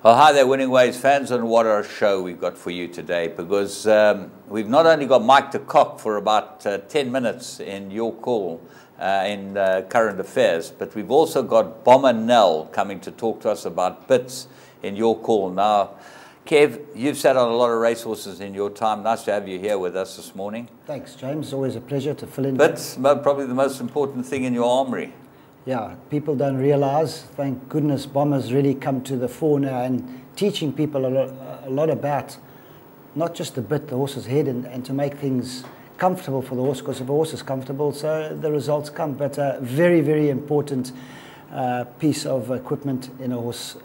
Well, hi there, Winning Ways fans, and what a show we've got for you today, because we've not only got Mike de Kock for about 10 minutes in your call in current affairs, but we've also got Bomber Nell coming to talk to us about bits in your call. Now, Kev, you've sat on a lot of racehorses in your time. Nice to have you here with us this morning. Thanks, James. Always a pleasure to fill in. Bits, probably the most important thing in your armory. Yeah, people don't realize, thank goodness, Bomber's really come to the fore now and teaching people a lot about not just the bit, the horse's head, and to make things comfortable for the horse, because if a horse is comfortable, so the results come. But a very, very important piece of equipment in a horse,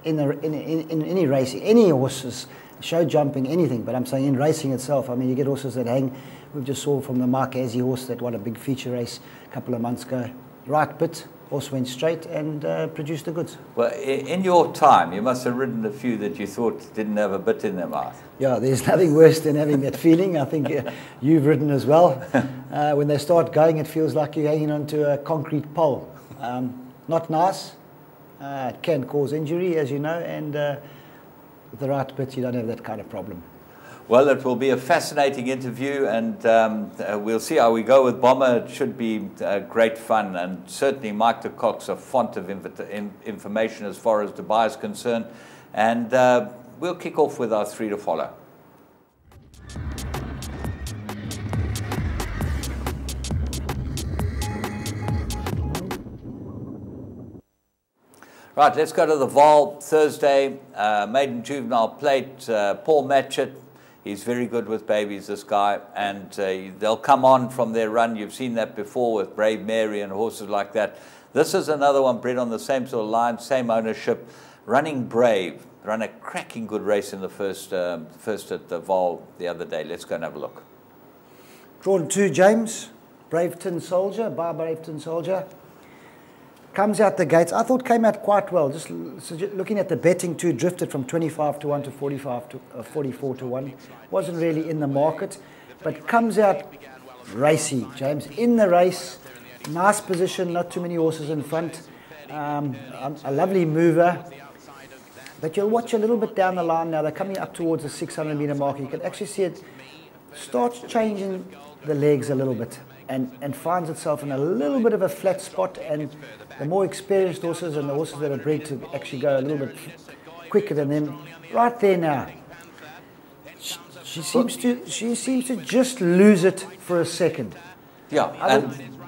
in any racing, any horses, show jumping, anything, but I'm saying in racing itself. I mean, you get horses that hang. We just saw from the Marquez horse that won a big feature race a couple of months ago. Right bit, horse went straight and produced the goods. Well, in your time, you must have ridden a few that you thought didn't have a bit in their mouth. Yeah, there's nothing worse than having that feeling. I think you've ridden as well. When they start going, it feels like you're hanging onto a concrete pole. Not nice. It can cause injury, as you know, and with the right bit, you don't have that kind of problem. Well, it will be a fascinating interview, and we'll see how we go with Bomber. It should be great fun, and certainly Mike de Kock's a font of information as far as Dubai is concerned. And we'll kick off with our three to follow. Right, let's go to the Val Thursday, maiden juvenile plate, Paul Matchett. He's very good with babies, this guy, and they'll come on from their run. You've seen that before with Brave Mary and horses like that. This is another one bred on the same sort of line, same ownership, running Brave. Run a cracking good race in the first at the Val the other day. Let's go and have a look. Drawn 2, James. Brave Tin Soldier, by Brave Tin Soldier. Comes out the gates. I thought came out quite well. Just looking at the betting too, drifted from 25 to 1 to 45 to 44 to 1. Wasn't really in the market, but comes out racy, James. In the race, nice position, not too many horses in front. A lovely mover. But you'll watch a little bit down the line now. They're coming up towards the 600-meter mark. You can actually see it starts changing the legs a little bit. And finds itself in a little bit of a flat spot, and the more experienced horses and the horses that are bred to actually go a little bit quicker than them, right there now, she seems to just lose it for a second. Yeah,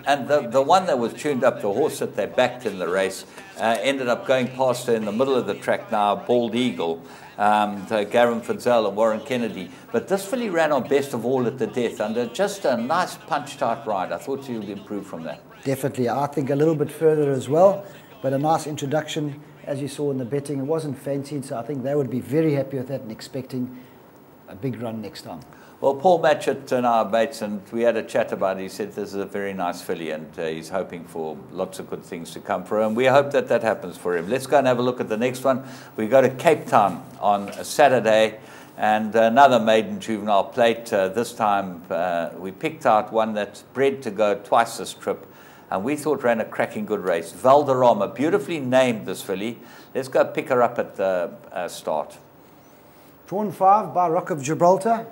and the one that was tuned up, the horse that they backed in the race, ended up going past her in the middle of the track now, Bald Eagle, Garen Fidzel and Warren Kennedy. But this filly ran on best of all at the death under just a nice punch-type ride. I thought she would improve from that. Definitely. I think a little bit further as well, but a nice introduction, as you saw in the betting. It wasn't fancied, so I think they would be very happy with that and expecting a big run next time. Well, Paul Matchett and our mates, and we had a chat about it. He said this is a very nice filly, and he's hoping for lots of good things to come for him. We hope that that happens for him. Let's go and have a look at the next one. We go to Cape Town on a Saturday, and another maiden juvenile plate. This time we picked out one that's bred to go twice this trip, and we thought ran a cracking good race. Valderrama, beautifully named this filly. Let's go pick her up at the start. Drawn 5 by Rock of Gibraltar.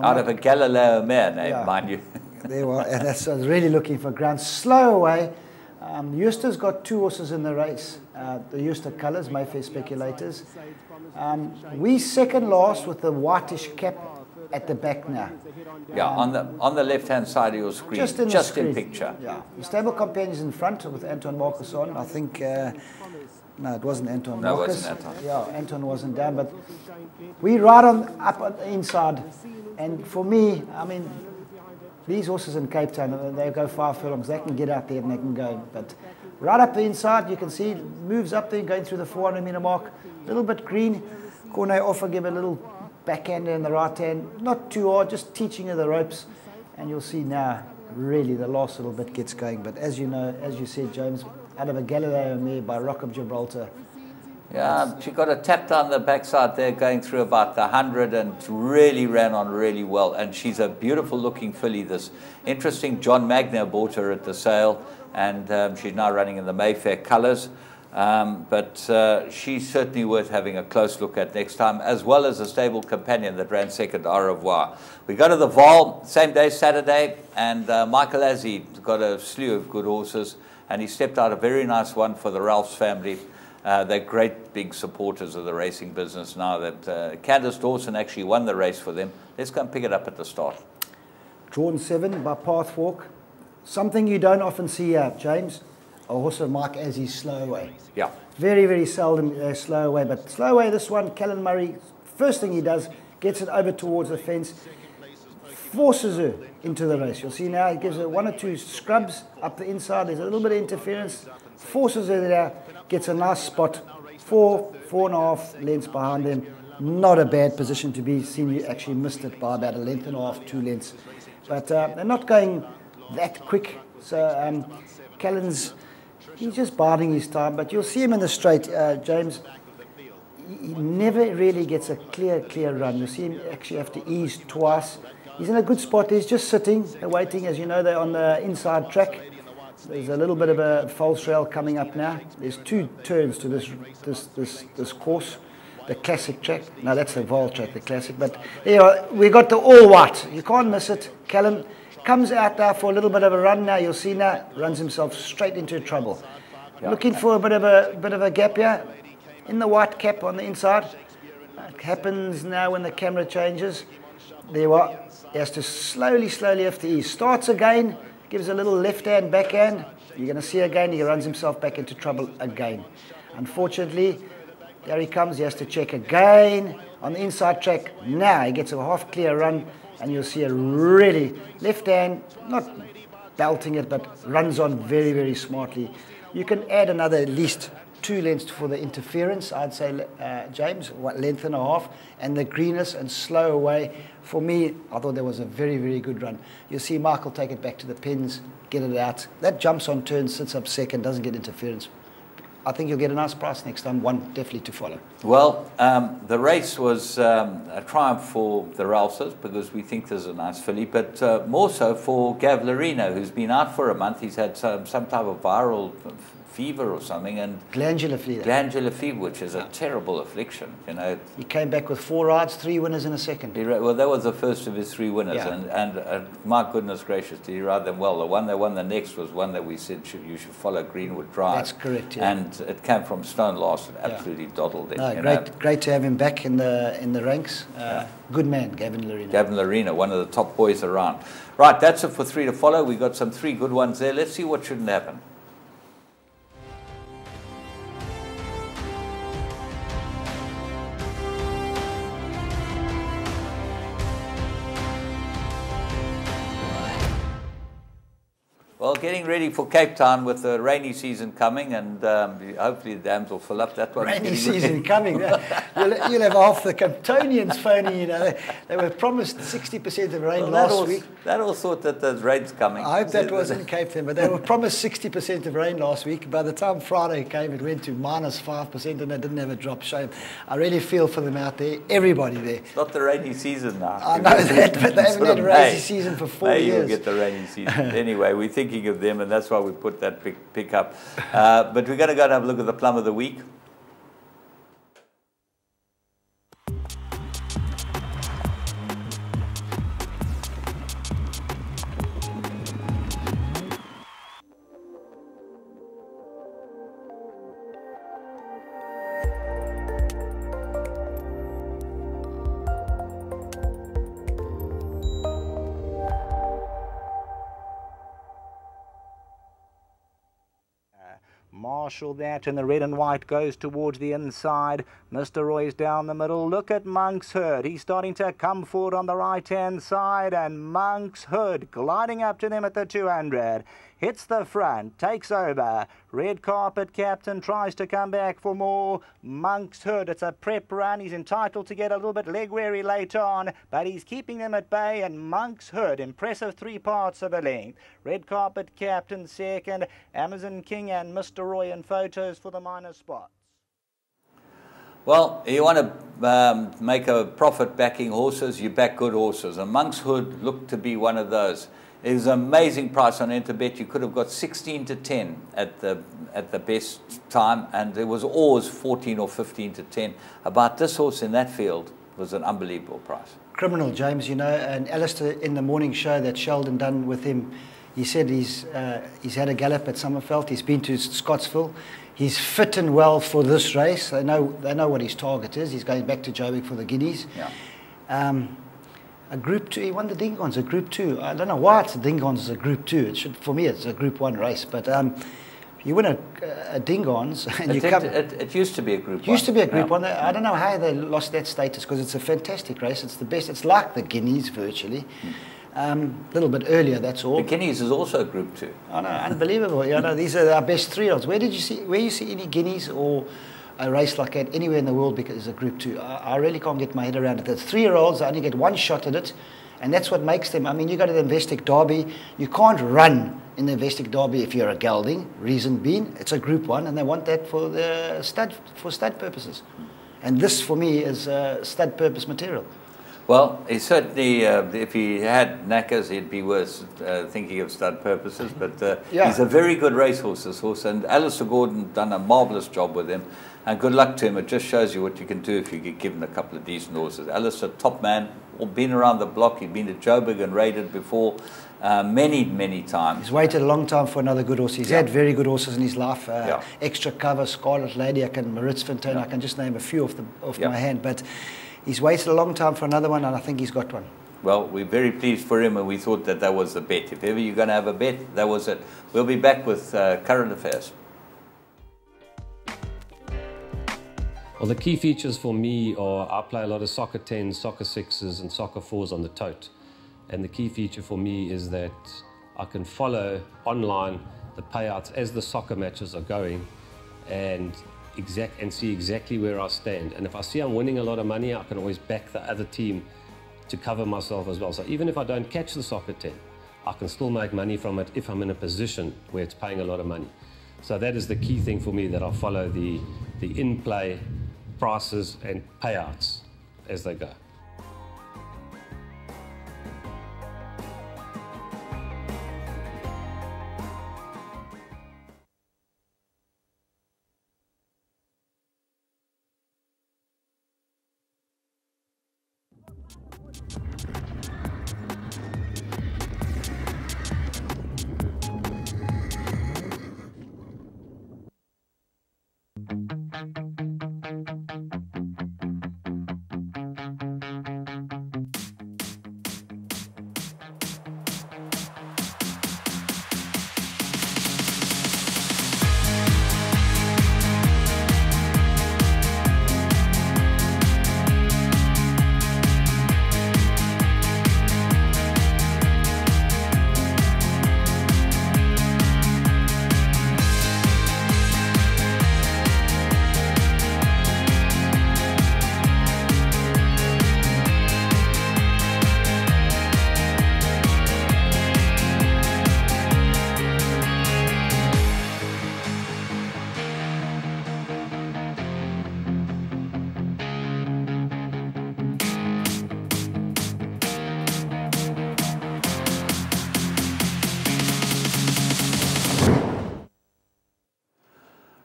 Out of a Galileo mare name, yeah, mind you. There were, and that's really looking for ground. Slow away. Eusta's got 2 horses in the race. The Eusta colours, Mayfair Speculators. We second last with the whitish cap at the back now. Yeah, on the left-hand side of your screen, just in picture. Yeah, the stable companions in front with Anton Marcus on. I think, no, it wasn't Anton Marcus. No, it wasn't Anton. Yeah, Anton wasn't down, but we ride up on the inside. And for me, I mean, these horses in Cape Town, they go 5 furlongs. They can get out there and they can go. But right up the inside, you can see, moves up there, going through the 400-meter mark. A little bit green. Cornet offer, give a little backhander in the right hand. Not too hard, just teaching her the ropes. And you'll see now, really, the last little bit gets going. But as you know, as you said, James, out of a Galileo mare by Rock of Gibraltar. Yeah, she got a tap down the backside there, going through about the 100, and really ran on really well. And she's a beautiful looking filly. This interesting John Magner bought her at the sale, and she's now running in the Mayfair colours. But she's certainly worth having a close look at next time, as well as a stable companion that ran second, Au Revoir. We go to the Vaal, same day, Saturday, and Michael Azzi got a slew of good horses, and he stepped out a very nice one for the Ralphs family. They're great big supporters of the racing business now that Candace Dawson actually won the race for them. Let's go and pick it up at the start. Drawn 7 by Pathwalk. Something you don't often see here, James. Also Mike Azzi's Slow Away. Yeah. Very, very seldom Slow Away. But Slow Away, this one, Callan Murray, first thing he does, gets it over towards the fence, forces her into the race. You'll see now he gives her 1 or 2 scrubs up the inside. There's a little bit of interference. Forces her there, gets a nice spot. 4.5 lengths behind them. Not a bad position to be seen. You actually missed it by about 1.5 lengths, 2 lengths. But they're not going that quick. So Callan's, he's just biding his time. But you'll see him in the straight, James. He never really gets a clear run. You'll see him actually have to ease twice. He's in a good spot. He's just sitting, waiting. As you know, they're on the inside track. There's a little bit of a false rail coming up now. There's 2 turns to this course. The classic track. No, that's the Vaal track, the classic. But there we got the all white. You can't miss it. Callum comes out there for a little bit of a run now. You'll see now, runs himself straight into trouble. Yeah. Looking for a bit of a gap here. In the white cap on the inside. It happens now when the camera changes. There you are. He has to slowly have to ease. Starts again. Gives a little left hand, backhand. You're going to see again, he runs himself back into trouble again. Unfortunately, there he comes. He has to check again on the inside track. Now he gets a half clear run, and you'll see a really left hand, not belting it, but runs on very, very smartly. You can add another at least 2 lengths for the interference, I'd say, James, 1.5 lengths, and the greenness and Slow Away. For me, I thought that was a very, very good run. You'll see Michael take it back to the pins, get it out. That jumps on turn, sits up second, doesn't get interference. I think you'll get a nice price next time, one definitely to follow. Well, the race was a triumph for the Ralphs because we think there's a nice filly, but more so for Gav Lorino, who's been out for a month. He's had some type of viral fever or something, and glandular fever, which is a terrible affliction. You know, he came back with 4 rides, 3 winners in a second. Well, that was the first of his 3 winners, yeah. and my goodness gracious, did he ride them well? The one they won the next was one that we said you should follow Greenwood Drive. That's correct, yeah. And it came from Stone Last and absolutely doddled him. No, great to have him back in the ranks. Good man, Gavin Lorino. Gavin Lorino, one of the top boys around. Right, that's it for 3 to follow. We got some 3 good ones there. Let's see what shouldn't happen. Well, getting ready for Cape Town with the rainy season coming, and hopefully the dams will fill up. That one. Rainy season coming. You'll have half the Camptonians phoning. You know, they were promised 60% of rain last week. That all thought that the rain's coming. I hope that wasn't Cape Town, but they were promised 60% of rain last week. By the time Friday came, it went to -5%, and they didn't have a drop. Shame. I really feel for them out there. Everybody there. It's not the rainy season now. I know that, but they haven't had a rainy season for 4 years. You'll get the rainy season. Anyway, we're thinking of them, and that's why we put that pick up. But we're going to go and have a look at the Plum of the Week. Marshall that, and the red and white goes towards the inside. Mr. Roy's down the middle. Look at Monk's Hood. He's starting to come forward on the right-hand side, and Monk's Hood gliding up to them at the 200. Hits the front, takes over. Red Carpet Captain tries to come back for more. Monk's Hood, it's a prep run. He's entitled to get a little bit leg-weary late on, but he's keeping them at bay, and Monk's Hood, impressive 3 parts of a length. Red Carpet Captain second, Amazon King and Mr. Roy in photos for the minor spots. Well, you want to make a profit backing horses, you back good horses. And Monk's Hood looked to be one of those. It was an amazing price on Interbet. You could have got 16 to 10 at the best time, and it was always 14 or 15 to 10. About this horse in that field was an unbelievable price. Criminal, James, you know, and Alistair in the morning show that Sheldon done with him, he said he's had a gallop at Summerfeld, he's been to Scottsville, he's fit and well for this race. They know what his target is. He's going back to Joburg for the Guineas. Yeah. A Group 2, he won the Dingon's a Group 2. I don't know why it's the Dingon's a Group 2. It should, for me, it's a Group 1 race. But you win a Dingon's and it used to be a Group 1. Used to be a Group 1. I don't know how they lost that status, because it's a fantastic race. It's the best. It's like the Guineas virtually. A little bit earlier, that's all. The Guineas is also a Group 2. I know, unbelievable. You know, these are our best 3-year-olds. Where you see any Guineas or a race like that anywhere in the world because it's a Group 2? I really can't get my head around it. The 3-year-olds only get one shot at it, and that's what makes them. I mean, you go to the Investec Derby, you can't run in the Investec Derby if you're a gelding. Reason being, it's a Group 1, and they want that for the stud purposes. And this, for me, is stud purpose material. Well, he certainly, if he had knackers, he'd be worse thinking of stud purposes. But yeah. He's a very good racehorse, this horse. And Alistair Gordon done a marvellous job with him. And good luck to him. It just shows you what you can do if you get given a couple of decent horses. Alistair, top man, been around the block. He'd been to Joburg and raided before many times. He's waited a long time for another good horse. He's had very good horses in his life. Yeah. Extra Cover, Scarlet Lady, Maritz Fontaine, I can just name a few off my hand. But he's waited a long time for another one, and I think he's got one. Well, we're very pleased for him, and we thought that was the bet. If ever you're going to have a bet, that was it. We'll be back with current affairs. Well, the key features for me are I play a lot of soccer 10s, soccer 6s, and soccer 4s on the tote. And the key feature for me is that I can follow online the payouts as the soccer matches are going and see exactly where I stand. And if I see I'm winning a lot of money, I can always back the other team to cover myself as well. So even if I don't catch the soccer 10, I can still make money from it if I'm in a position where it's paying a lot of money. So that is the key thing for me, that I follow the in-play prices and payouts as they go.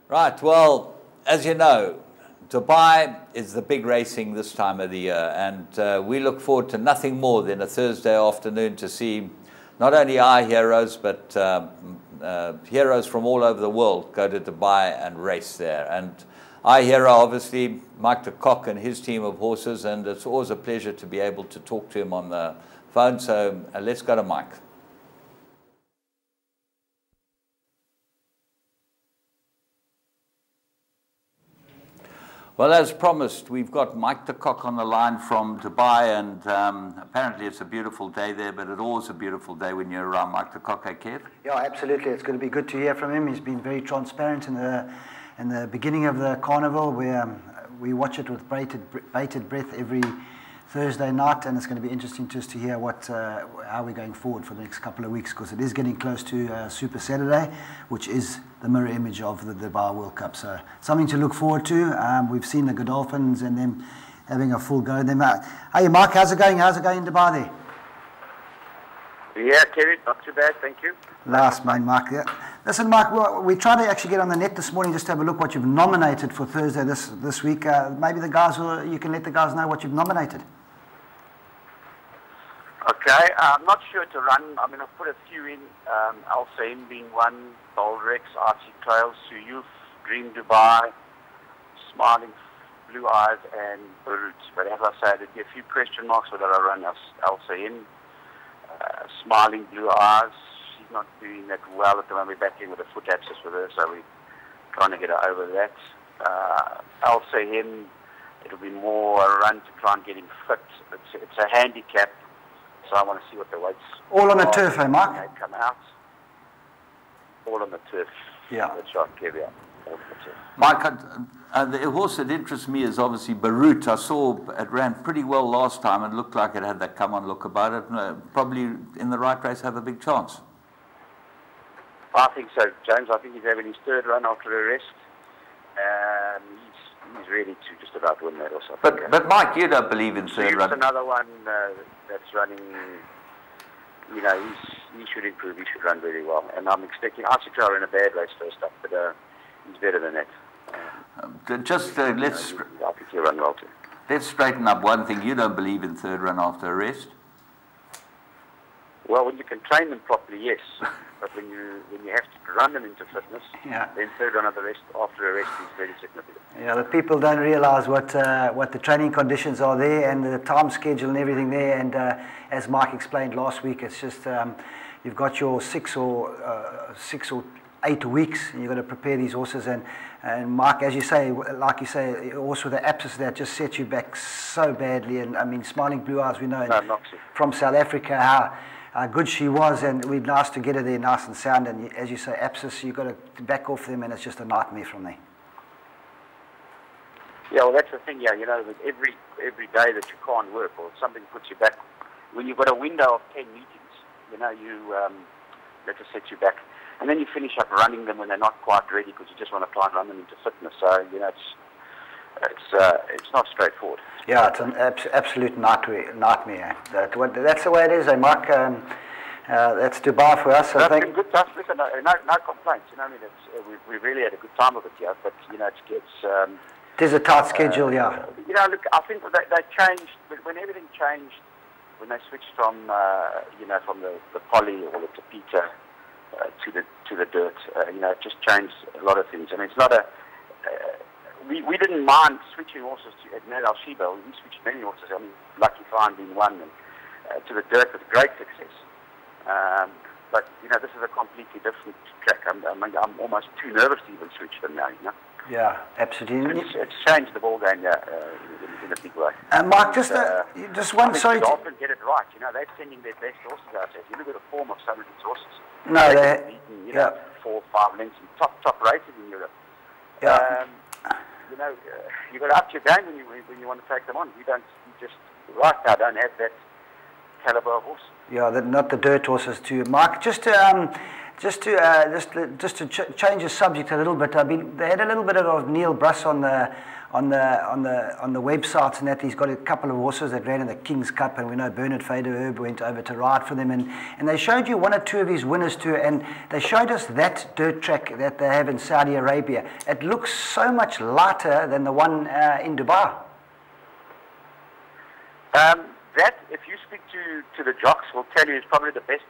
Right, well, as you know, Dubai is the big racing this time of the year, and we look forward to nothing more than a Thursday afternoon to see not only our heroes, but heroes from all over the world go to Dubai and race there. And our hero, obviously, Mike de Kock and his team of horses, and it's always a pleasure to be able to talk to him on the phone. So let's go to Mike. Well, as promised, we've got Mike de Kock on the line from Dubai, and apparently it's a beautiful day there, but it's always a beautiful day when you're around Mike de Kock, Kev? Yeah, absolutely. It's going to be good to hear from him. He's been very transparent in the beginning of the carnival. We watch it with bated breath every Thursday night, and it's going to be interesting just to hear how we're going forward for the next couple of weeks, because it is getting close to Super Saturday, which is the mirror image of the Dubai World Cup. So something to look forward to. We've seen the Godolphins and them having a full go. Hey, Mike, how's it going? How's it going in Dubai there? Yeah, Kevin, not too bad, thank you. Last man, Mark. Yeah. Listen, Mark, we tried to actually get on the net this morning just to have a look what you've nominated for Thursday this week. Maybe the guys you can let the guys know what you've nominated. Okay, I'm not sure to run. I mean, I've put a few in. Al-Saim being one, Boldrex, Archie Trails, Suyuf, Dream Dubai, Smiling Blue Eyes, and Beirut. But as I said, there'd be a few question marks whether I run Al-Saim. Smiling Blue Eyes, she's not doing that well at the moment. We're back in with a foot abscess with her, so we're trying to get her over that. Al-Saim, it'll be more a run to try and get him fit. It's a handicap, so I want to see what the weights all on the turf, eh, Mark? They come out. All on the turf. Yeah. That's right, Kevin. All on the turf. Mike, the horse that interests me is obviously Beirut. I saw it ran pretty well last time. It looked like it had that come-on look about it. Probably in the right race have a big chance. I think so, James. I think he's having his third run after a rest. He's ready to just about win that also. But Mike, you don't believe in third run. Another one that's running. You know, he should improve. He should run very well. And I'm expecting Archie in a bad race first up, but he's better than that. Let's. I think he'll run well too. Let's straighten up one thing. You don't believe in third run after a rest. Well, when you can train them properly, yes. But when you have to run them into fitness, then third run after a rest is very significant. Yeah, the people don't realise what the training conditions are there and the time schedule and everything there. And as Mike explained last week, it's just you've got your 6 or 8 weeks, and you've got to prepare these horses. And Mark, as you say, like you say, also the abscess that just sets you back so badly. And I mean, Smiling Blue Eyes, we know from South Africa how good she was, and we'd nice to get her there nice and sound. And as you say, abscess, you've got to back off them, and it's just a nightmare from there. Yeah, well, that's the thing. Yeah, you know, with every day that you can't work or something puts you back, when you've got a window of 10 meetings, you know, that just sets you back. And then you finish up running them when they're not quite ready because you just want to try and run them into fitness. So, you know, it's not straightforward. Yeah, it's an absolute nightmare. That's the way it is, Mark. That's Dubai for us, I think. It's been good stuff. Listen, no complaints. You know, I mean, we really had a good time of it, yeah. But, you know, it is a tight schedule, yeah. You know, look, I think they changed, when everything changed, when they switched from, you know, from the poly or the tapita to the dirt, you know, it just changed a lot of things. I mean, it's not we didn't mind switching horses at Ned Al-Shiba. We switched many horses. I mean, Lucky Fine being one, and to the dirt with great success. But you know, this is a completely different track. I'm almost too nervous to even switch them now. You know. Yeah, absolutely. It's changed the ball game, in a big way. And Mark, just one. Sorry. They often get it right. You know, they're sending their best horses out there. If you look at the form of some of these horses, no, they've beaten, you know, 4 or 5 lengths in top races in Europe. Yeah. You know, you've got to up your game when you want to take them on. You just right now don't have that caliber of horse. Yeah, not the dirt horses too. Mark, just to change the subject a little bit. I mean, they had a little bit of Neil Bruss on the websites, and that he's got a couple of horses that ran in the King's Cup, and we know Bernard Faderherb went over to ride for them, and they showed you 1 or 2 of his winners too, and they showed us that dirt track that they have in Saudi Arabia. It looks so much lighter than the one in Dubai. That, if you speak to the jocks, will tell you is probably the best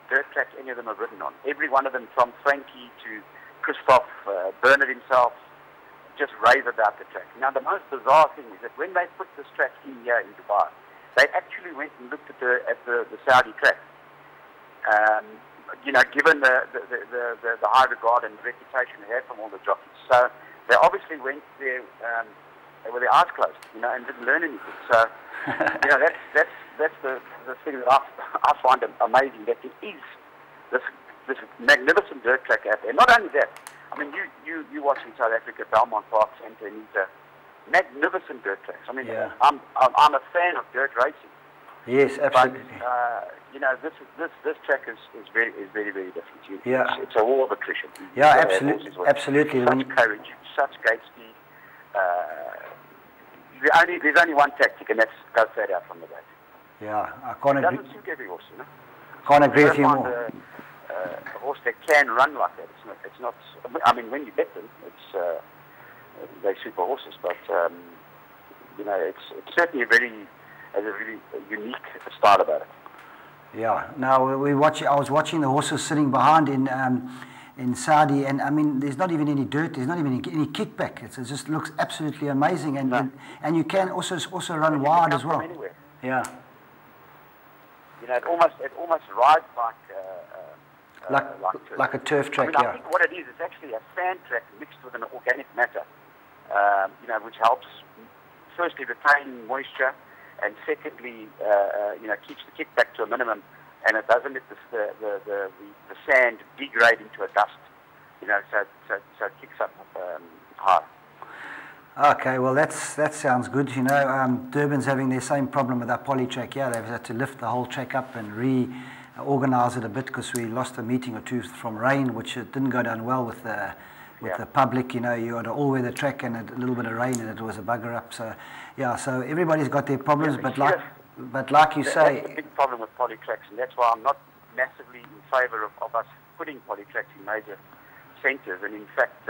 dirt track any of them have ridden on. Every one of them, from Frankie to Christoph, Bernard himself, just rave about the track. Now, the most bizarre thing is that when they put this track in here in Dubai, they actually went and looked at the Saudi track. You know, given the high regard and reputation they had from all the jockeys. So they obviously went there with their eyes closed, you know, and didn't learn anything. So, you know, that's the thing that I find amazing, that there is this magnificent dirt track out there. Not only that, I mean, you watch in South Africa, Belmont Park Centre, and these are magnificent dirt tracks. I mean, yeah. I'm a fan of dirt racing. Yes, absolutely. But you know, this track is very, very different. It's a war of attrition. Yeah, absolutely. Such courage, such gate speed. There's only one tactic, and that's go flat out from the gate. Yeah, I can't agree. It doesn't suit every horse, you know. Can't agree with you more. A horse that can run like that. It's not. I mean, when you bet them, they're super horses. But it's certainly has a really unique style about it. Yeah. Now I was watching the horses sitting behind in Saudi, and I mean, there's not even any dirt. There's not even any kickback. It just looks absolutely amazing, and you can also run wide as well. Yeah. It almost rides like a turf track. I think what it is, it's actually a sand track mixed with an organic matter, which helps firstly retain moisture, and secondly, keeps the kickback to a minimum, and it doesn't let the sand degrade into a dust, so it kicks up hard. Okay, well that sounds good. Durban's having their same problem with that poly track. Yeah, they've had to lift the whole track up and reorganize it a bit because we lost a meeting or two from rain, which it didn't go down well with the public. You had an all-weather track and a little bit of rain, and it was a bugger up. So yeah, so everybody's got their problems, but like you say, that's the big problem with poly tracks, and that's why I'm not massively in favour of us putting poly tracks in major centres. And in fact,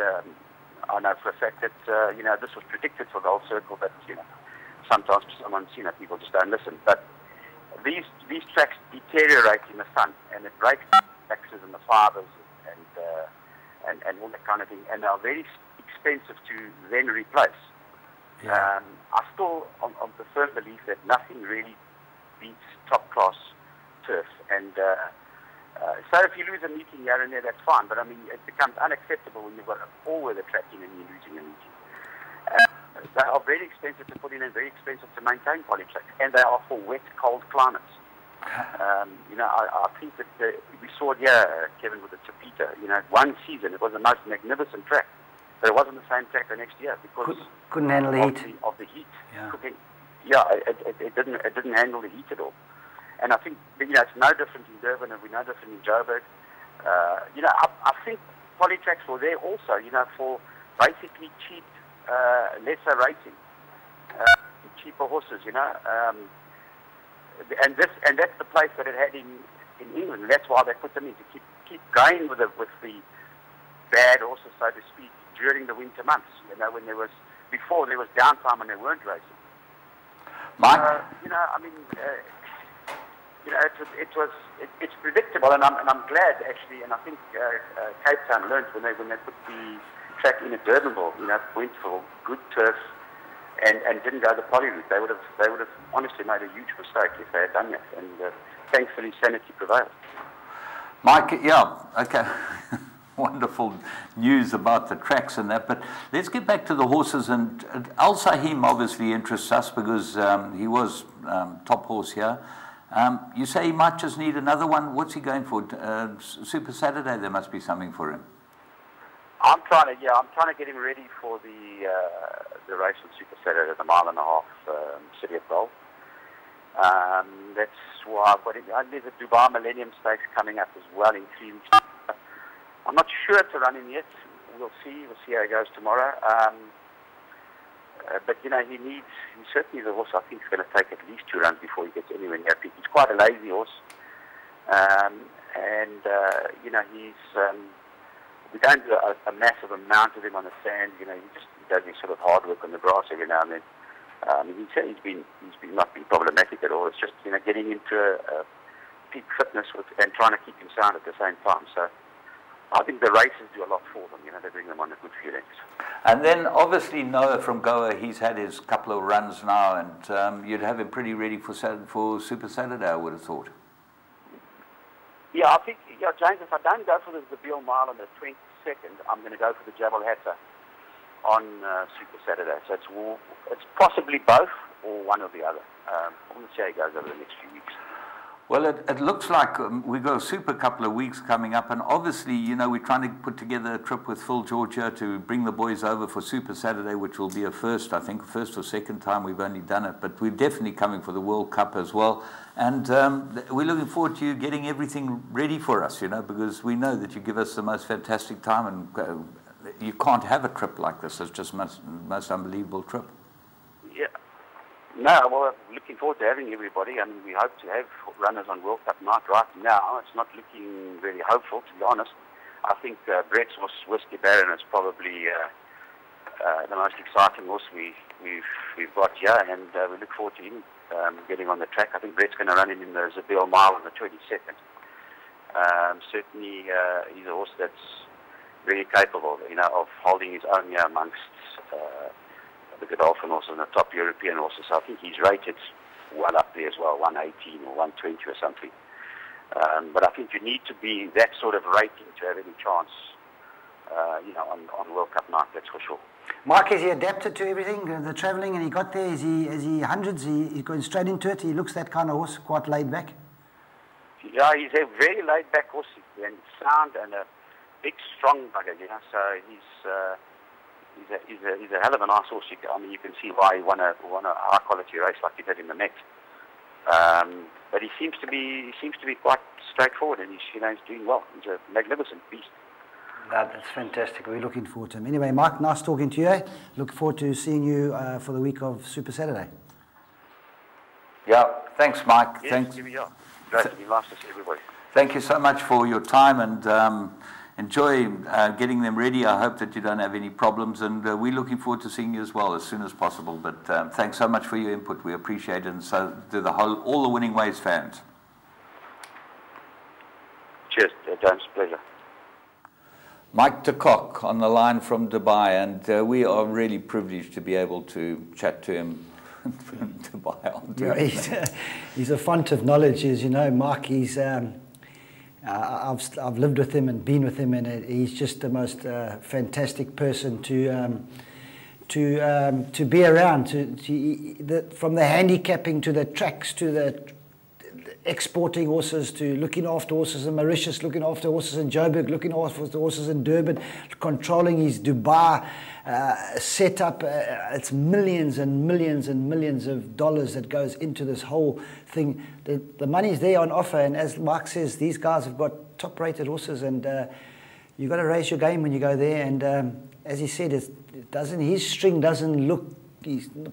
I know for a fact that this was predicted for Gold Circle, but sometimes people just don't listen. But these tracks deteriorate in the sun, and it breaks the axes and the fibers and all that kind of thing, and they are very expensive to then replace. Yeah. I still of the firm belief that nothing really beats top class turf, and so if you lose a meeting here and there, that's fine. But I mean, it becomes unacceptable when you've got an all-weather track in and you're losing a meeting. They are very expensive to put in and very expensive to maintain poly tracks, and they are for wet, cold climates. I think that we saw it here, Kevin, with the Chapita. One season it was the most magnificent track, but it wasn't the same track the next year because couldn't handle the heat. Of the heat. Yeah. It didn't handle the heat at all. And I think it's no different in Durban, and we're no different in Joburg. I think poly tracks were there also. For basically cheap, lesser racing, cheaper horses. And that's the place that it had in England. And that's why they put them in, to keep going with the bad horses, so to speak, during the winter months. When there was downtime and they weren't racing. Mike, it's predictable, and I'm glad actually, and I think Cape Town learned when they put the track in at Durbanville. Went for good turf and didn't go the poly route. They would have honestly made a huge mistake if they had done that, and thankfully sanity prevailed. Mike, yeah, okay. Wonderful news about the tracks and that, but let's get back to the horses. And Al Sahim obviously interests us because he was top horse here. You say he might just need another one. What's he going for? Super Saturday, there must be something for him. I'm trying to get him ready for the race on Super Saturday, the 1.5 mile City of Gold. That's why I've got him. There's a Dubai Millennium Stakes coming up as well in 3 weeks. I'm not sure to run him yet. We'll see. We'll see how he goes tomorrow. But he's certainly the horse I think is going to take at least 2 runs before he gets anywhere near peak. He's quite a lazy horse, we don't do a massive amount of him on the sand. He does his sort of hard work on the grass every now and then. He's been not been problematic at all. It's just getting into a peak fitness and trying to keep him sound at the same time. So I think the races do a lot for them. They bring them on a good few lengths. And then obviously Noah from Goa, he's had his couple of runs now, and you'd have him pretty ready for Super Saturday, I would have thought. Yeah, I think, James, if I don't go for the Beale Mile on the 22nd, I'm going to go for the Jabal Hatta on Super Saturday. So it's possibly both or one or the other. We'll see how it goes over the next few weeks. Well, it looks like we've got a super couple of weeks coming up, and obviously, we're trying to put together a trip with Phil George here to bring the boys over for Super Saturday, which will be a first, I think, first or second time we've only done it, but we're definitely coming for the World Cup as well, and we're looking forward to you getting everything ready for us, because we know that you give us the most fantastic time, and you can't have a trip like this. It's just most unbelievable trip. No, well, looking forward to having everybody. I mean, we hope to have runners on World Cup night. Right now, it's not looking very hopeful, to be honest. I think Brett's horse, Whiskey Baron, is probably the most exciting horse we've got here, and we look forward to him getting on the track. I think Brett's going to run him in the Zabel Mile on the 22nd. Certainly, he's a horse that's very capable, of holding his own here amongst the Godolphin horses and the top European horses. I think he's rated well up there as well, 118 or 120 or something. But I think you need to be that sort of rating to have any chance, on World Cup night, that's for sure. Mark, has he adapted to everything, the travelling, and he got there? Is he hundreds? He's going straight into it? He looks that kind of horse, quite laid back? Yeah, he's a very laid back horse, and sound, and a big, strong bugger, so he's a hell of a nice horse. You can see why he won a high quality race like he did in the Met. But he seems to be quite straightforward, and he's doing well. He's a magnificent beast. That's fantastic. We're looking forward to him. Anyway, Mark, nice talking to you. Look forward to seeing you for the week of Super Saturday. Yeah, thanks, Mike. Yes, thanks. here we are. Great to be nice to see everybody. Thank you so much for your time, and enjoy getting them ready. I hope that you don't have any problems, and we're looking forward to seeing you as well as soon as possible. But thanks so much for your input. We appreciate it, and so do all the Winning Ways fans. Cheers, James. Pleasure. Mike de Kock on the line from Dubai, and we are really privileged to be able to chat to him from Dubai. Yeah, he's a font of knowledge, as you know, Mark. He's I've lived with him and been with him, and he's just the most fantastic person to be around. From the handicapping to the tracks to the exporting horses to looking after horses in Mauritius, looking after horses in Joburg, looking after horses in Durban, controlling his Dubai setup. It's millions and millions and millions of dollars that goes into this whole thing. The money's there on offer, and as Mark says, these guys have got top-rated horses, and you've got to raise your game when you go there. And as he said, his string doesn't look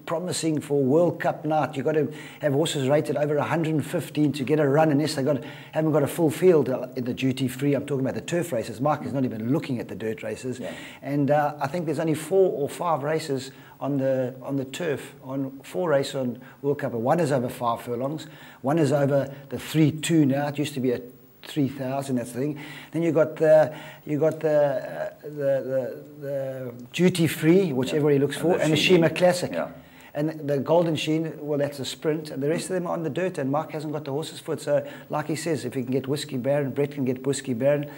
promising for World Cup night. You've got to have horses rated over 115 to get a run, unless they haven't got a full field in the duty-free. I'm talking about the turf races. Mark is not even looking at the dirt races. Yeah. And I think there's only 4 or 5 races on the turf, on 4 races on World Cup. One is over 5 furlongs. One is over the 3-2 now. It used to be a 3,000, that's the thing. Then you got the duty free, which everybody looks for, and the Shima Classic. Yeah. And the Golden Sheen, well, that's a sprint, and the rest of them are on the dirt, and Mark hasn't got the horses for it. So, like he says, if he can get Whiskey Baron, Brett can get Whiskey Baron.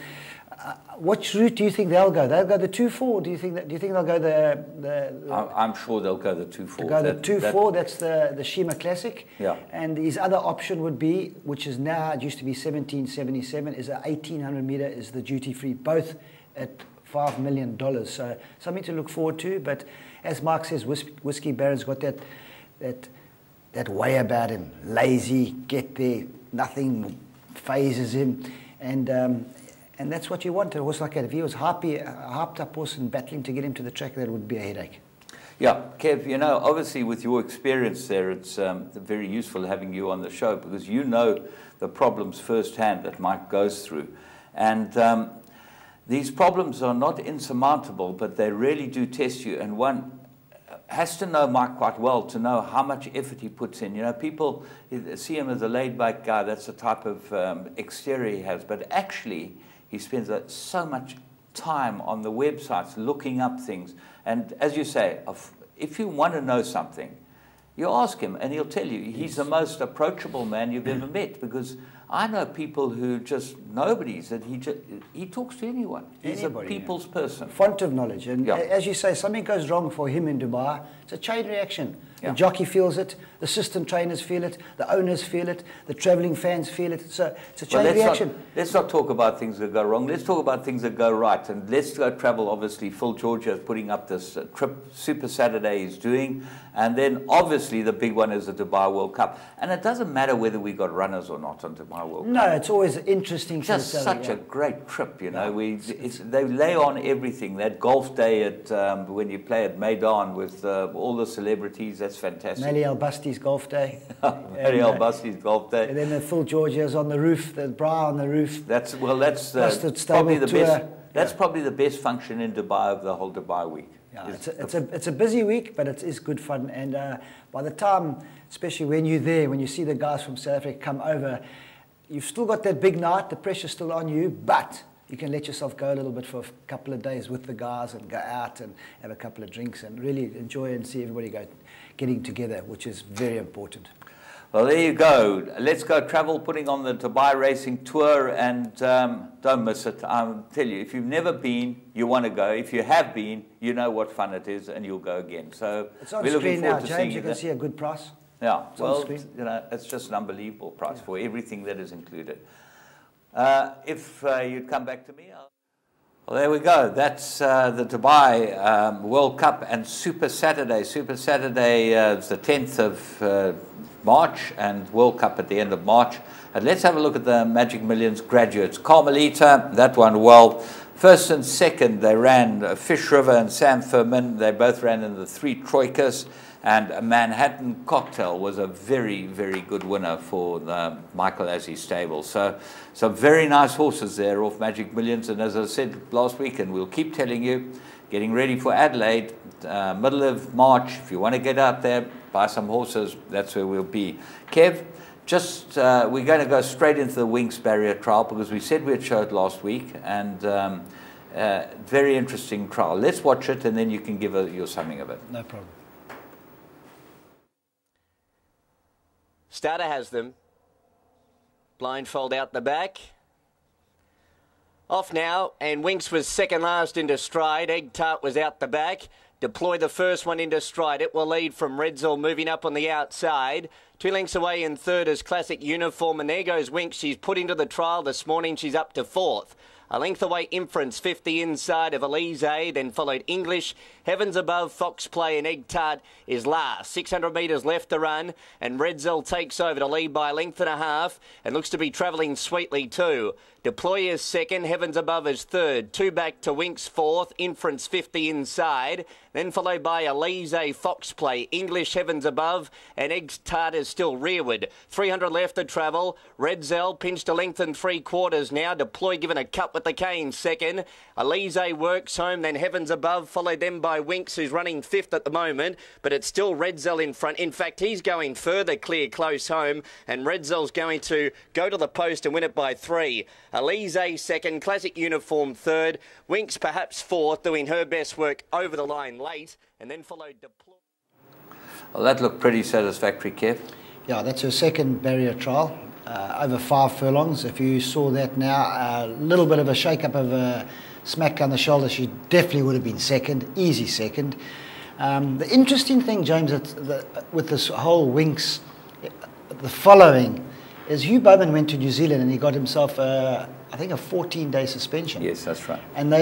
Which route do you think they'll go? They'll go the 2-4. Do you think they'll go the I'm sure they'll go the 2-4. To go the 2-4. That's the Shima Classic. Yeah. And his other option would be, which is now, it used to be 1777, is a 1800 meter, is the duty free, both at $5 million. So something to look forward to. But as Mark says, Whiskey Baron's got that way about him. Lazy, get there, nothing phases him, and that's what you want, a horse like that. If he was hyped up horse and battling to get him to the track, that would be a headache. Yeah, Kev, obviously with your experience there, it's very useful having you on the show, because you know the problems firsthand that Mike goes through. And these problems are not insurmountable, but they really do test you. And one has to know Mike quite well to know how much effort he puts in. People see him as a laid-back guy. That's the type of exterior he has. But actually, he spends so much time on the websites looking up things. And as you say, if you want to know something, you ask him and he'll tell you. He's the most approachable man you've ever met, because I know people who just nobodies, that he talks to anyone. He's a people's person. Font of knowledge. And as you say, something goes wrong for him in Dubai, it's a chain reaction. The jockey feels it, the assistant trainers feel it, the owners feel it, the travelling fans feel it. So it's a chain reaction. Let's not talk about things that go wrong. Let's talk about things that go right. And let's go travel. Obviously, Phil Georgia is putting up this trip, Super Saturday he's doing. And then obviously the big one is the Dubai World Cup. And it doesn't matter whether we got runners or not on Dubai World Cup. No, it's always interesting. Just such a great trip, They lay on everything. That golf day at when you play at Maidan with all the celebrities, that's that's fantastic. Mali El Basti's golf day. Mali El Basti's golf day. And then the Phil Georgia's on the roof, the bra on the roof. That's probably the tour. best. That's probably the best function in Dubai of the whole Dubai week. Yeah, it's a busy week, but it is good fun. And by the time, especially when you're there, when you see the guys from South Africa come over, you've still got that big night. The pressure's still on you, but you can let yourself go a little bit for a couple of days with the guys and go out and have a couple of drinks and really enjoy and see everybody getting together, which is very important. Well, there you go. Let's go travel, putting on the Dubai Racing Tour, and don't miss it. I'll tell you, if you've never been, you want to go. If you have been, you know what fun it is, and you'll go again. So it's on screen now, James. You can see a good price. Yeah, well, you know, it's just an unbelievable price for everything that is included. If you'd come back to me, well, there we go. That's the Dubai World Cup and Super Saturday. Super Saturday is the 10th of March, and World Cup at the end of March. And let's have a look at the Magic Millions graduates. Carmelita, that one well. First and second, they ran Fish River and Sam Furman. They both ran in the 3 Troikas. And a Manhattan Cocktail was a very, very good winner for the Michael Azzi stable. So some very nice horses there off Magic Millions. And as I said last week, and we'll keep telling you, getting ready for Adelaide, middle of March. If you want to get out there, buy some horses, that's where we'll be. Kev, just we're going to go straight into the Winx Barrier trial because we said we'd show it last week. And very interesting trial. Let's watch it, and then you can give your summing of it. No problem. Starter has them. Blindfold out the back. Off now, and Winx was second last into stride. Egg Tart was out the back. Deploy the first one into stride. It will lead from Redzel moving up on the outside. 2 lengths away in third is Classic Uniform, and there goes Winx. She's put into the trial this morning. She's up to 4th. A length away, Inference, 50 inside of Elise, then followed English. Heavens Above, Fox Play, and Egg Tart is last. 600 metres left to run, and Redzel takes over to lead by a length and a half, and looks to be travelling sweetly too. Deploy is second, Heavens Above is third. 2 back to Winx, 4th, Inference 50 inside. Then followed by Elise, Fox Play, English, Heavens Above, and Egg Tart is still rearward. 300 left to travel. Redzel pinched a length and 3/4 now. Deploy given a cut with the cane second. Elise works home, then Heavens Above, followed then by Winx, who's running 5th at the moment, but it's still Redzel in front. In fact, he's going further clear close home, and Redzel's going to go to the post and win it by 3. Elise second, Classic Uniform third, Winx perhaps 4th, doing her best work over the line late, and then followed Deploy. Well, that looked pretty satisfactory, Kev. Yeah, that's her second barrier trial, over 5 furlongs. If you saw that now, a little bit of a shake-up of a smack on the shoulder, she definitely would have been second, easy second. The interesting thing, James, with this whole Winx, the following, is Hugh Bowman went to New Zealand and he got himself, I think, a 14-day suspension. Yes, that's right. And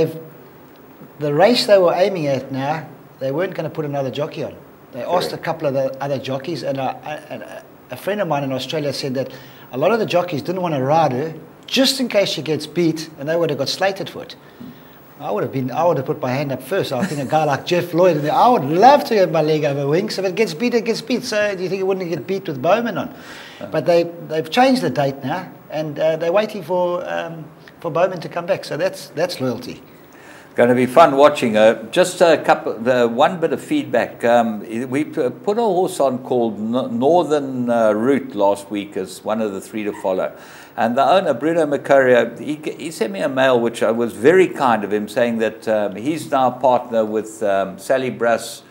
the race they were aiming at now, they weren't going to put another jockey on. They asked a couple of the other jockeys, and a friend of mine in Australia said that a lot of the jockeys didn't want to ride her just in case she gets beat, and they would have got slated for it. I would have put my hand up first. I think a guy like Jeff Lloyd, I would love to have my leg over Winx. If it gets beat, it gets beat. So do you think it wouldn't get beat with Bowman on? But they've changed the date now, and they're waiting for Bowman to come back. So that's loyalty. Going to be fun watching her. Just one bit of feedback. We put a horse on called Northern Route last week as one of the 3 to follow. And the owner, Bruno Mercurio, he sent me a mail, which was very kind of him, saying that he's now partner with Sally Brass,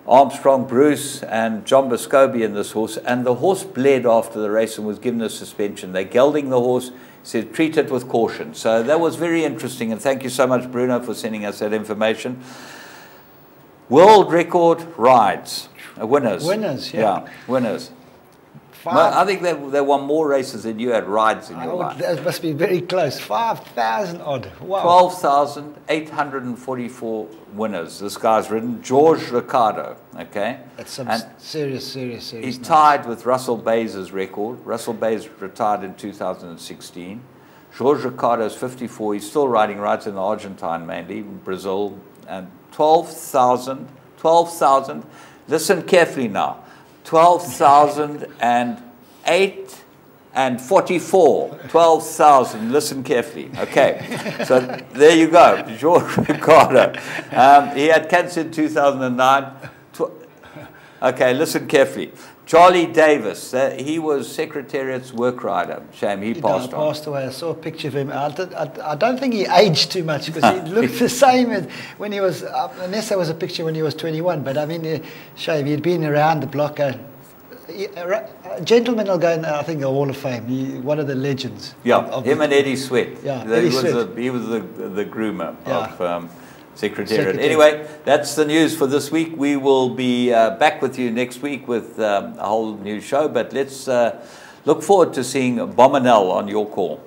Armstrong, Bruce, and John Boscobi in this horse. And the horse bled after the race and was given a suspension. They're gelding the horse. He said, treat it with caution. So that was very interesting. And thank you so much, Bruno, for sending us that information. World record rides. Winners. Winners, yeah. Winners. I think they won more races than you had rides in your life. That must be very close. 5,000 odd. Wow. 12,844 winners. This guy's ridden. George Ricardo. Okay. That's some serious. He's tied with Russell Bayes' record. Russell Bayes retired in 2016. George Ricardo's 54. He's still riding rides in the Argentine, mainly Brazil. And 12,000. Listen carefully now. 12,008 and 44. 12,000. Listen carefully. Okay. So there you go. George Ricardo. He had cancer in 2009. Okay, listen carefully. Charlie Davis, he was Secretariat's work rider. Shame he passed on. Passed away. I saw a picture of him. I don't think he aged too much because he looked the same as when he was, unless there was a picture when he was 21. But I mean, shame, he'd been around the block. A gentleman will go in, I think, the Hall of Fame. One of the legends. Yeah, him and Eddie Sweat. Yeah, he was the groomer of Secretariat. Anyway, that's the news for this week. We will be back with you next week with a whole new show, but let's look forward to seeing Bominell on your call.